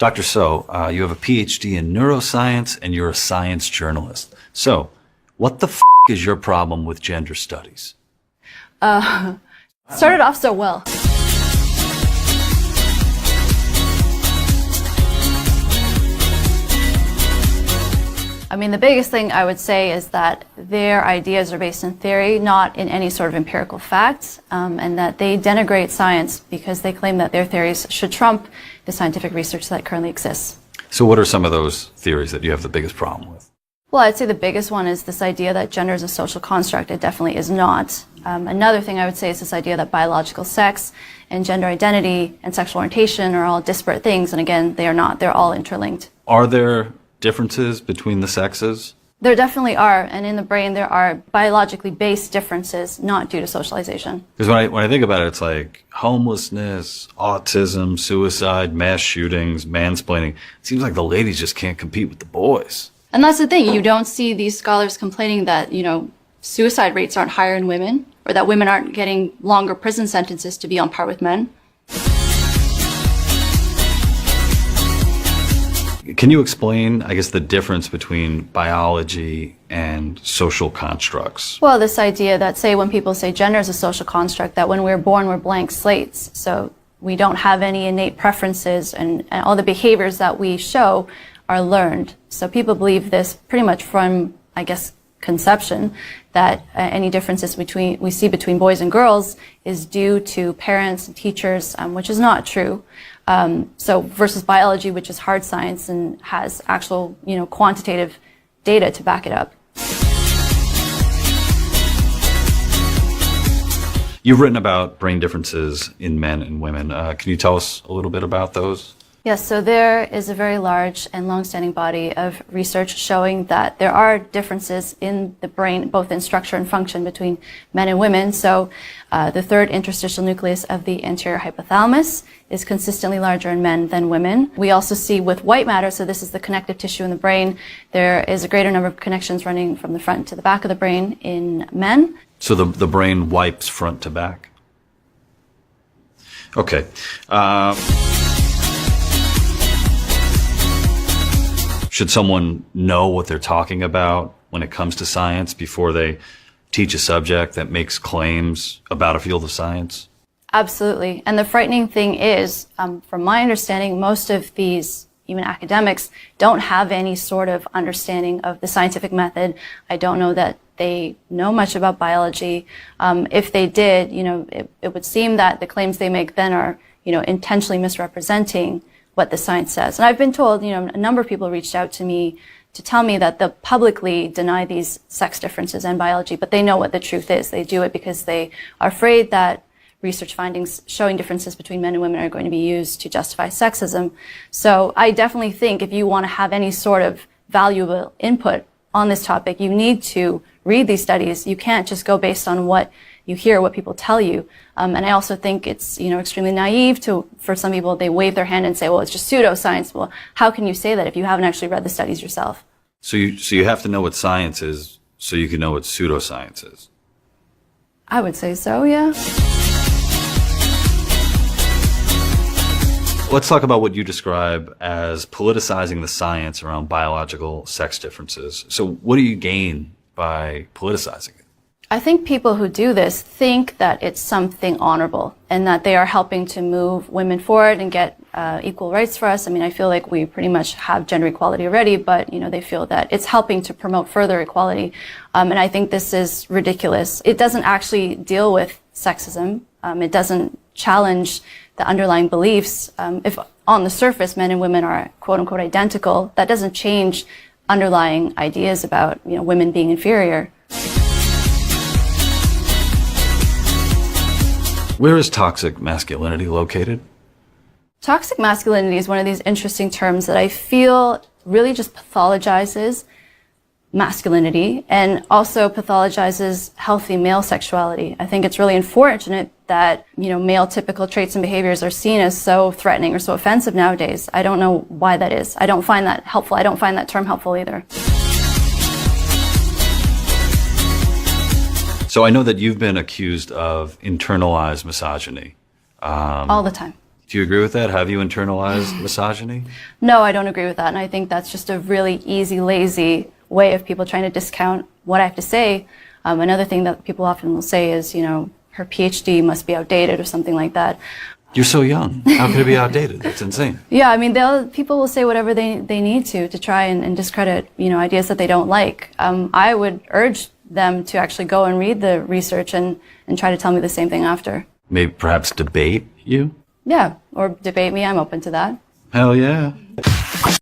Dr. Soh, you have a PhD in neuroscience and you're a science journalist. So, what the is your problem with gender studies? Started off so well. I mean, the biggest thing I would say is that their ideas are based in theory, not in any sort of empirical facts, and that they denigrate science because they claim that their theories should trump the scientific research that currently exists. So what are some of those theories that you have the biggest problem with? Well, I'd say the biggest one is this idea that gender is a social construct. It definitely is not. Another thing I would say is this idea that biological sex and gender identity and sexual orientation are all disparate things, and again, they are not. They're all interlinked. Are there differences between the sexes? There definitely are, and in the brain there are biologically based differences, not due to socialization. Because when I think about it, it's like homelessness, autism, suicide, mass shootings, mansplaining. It seems like the ladies just can't compete with the boys. And that's the thing, you don't see these scholars complaining that, suicide rates aren't higher in women, or that women aren't getting longer prison sentences to be on par with men. Can you explain, I guess, the difference between biology and social constructs? Well, this idea that, say, when people say gender is a social construct, that when we're born, we're blank slates. So we don't have any innate preferences, and all the behaviors that we show are learned. So people believe this pretty much from, I guess, conception, that any differences we see between boys and girls is due to parents and teachers, which is not true. So versus biology, which is hard science and has actual, quantitative data to back it up. You've written about brain differences in men and women. Can you tell us a little bit about those? Yes, so there is a very large and long-standing body of research showing that there are differences in the brain, both in structure and function, between men and women. So the third interstitial nucleus of the anterior hypothalamus is consistently larger in men than women. We also see with white matter, so this is the connective tissue in the brain, there is a greater number of connections running from the front to the back of the brain in men. So the brain wipes front to back? Okay. Should someone know what they're talking about when it comes to science before they teach a subject that makes claims about a field of science? Absolutely. And the frightening thing is, from my understanding, most of these, even academics, don't have any sort of understanding of the scientific method. I don't know that they know much about biology. If they did, it would seem that the claims they make then are, intentionally misrepresenting what the science says. And I've been told, a number of people reached out to me to tell me that they'll publicly deny these sex differences in biology, but they know what the truth is. They do it because they are afraid that research findings showing differences between men and women are going to be used to justify sexism. So I definitely think if you want to have any sort of valuable input on this topic, you need to read these studies. You can't just go based on what you hear, what people tell you. And I also think it's, extremely naive for some people, they wave their hand and say, well, it's just pseudoscience. Well, how can you say that if you haven't actually read the studies yourself? So you have to know what science is so you can know what pseudoscience is? I would say so, yeah. Let's talk about what you describe as politicizing the science around biological sex differences. So what do you gain by politicizing it? I think people who do this think that it's something honorable and that they are helping to move women forward and get equal rights for us. I mean, I feel like we pretty much have gender equality already, but, they feel that it's helping to promote further equality. And I think this is ridiculous. It doesn't actually deal with sexism. It doesn't challenge the underlying beliefs. If on the surface men and women are quote unquote identical, that doesn't change underlying ideas about, women being inferior. Where is toxic masculinity located? Toxic masculinity is one of these interesting terms that I feel really just pathologizes masculinity and also pathologizes healthy male sexuality. I think it's really unfortunate that, male typical traits and behaviors are seen as so threatening or so offensive nowadays. I don't know why that is. I don't find that helpful. I don't find that term helpful either. So I know that you've been accused of internalized misogyny. All the time. Do you agree with that? Have you internalized misogyny? No, I don't agree with that. And I think that's just a really easy, lazy way of people trying to discount what I have to say. Another thing that people often will say is, you know, her PhD must be outdated or something like that. You're so young. How could it be outdated? That's insane. Yeah, I mean, people will say whatever they need to try and discredit, you know, ideas that they don't like. I would urge them to actually go and read the research and try to tell me the same thing after. Maybe perhaps debate you? Yeah, or debate me. I'm open to that. Hell yeah.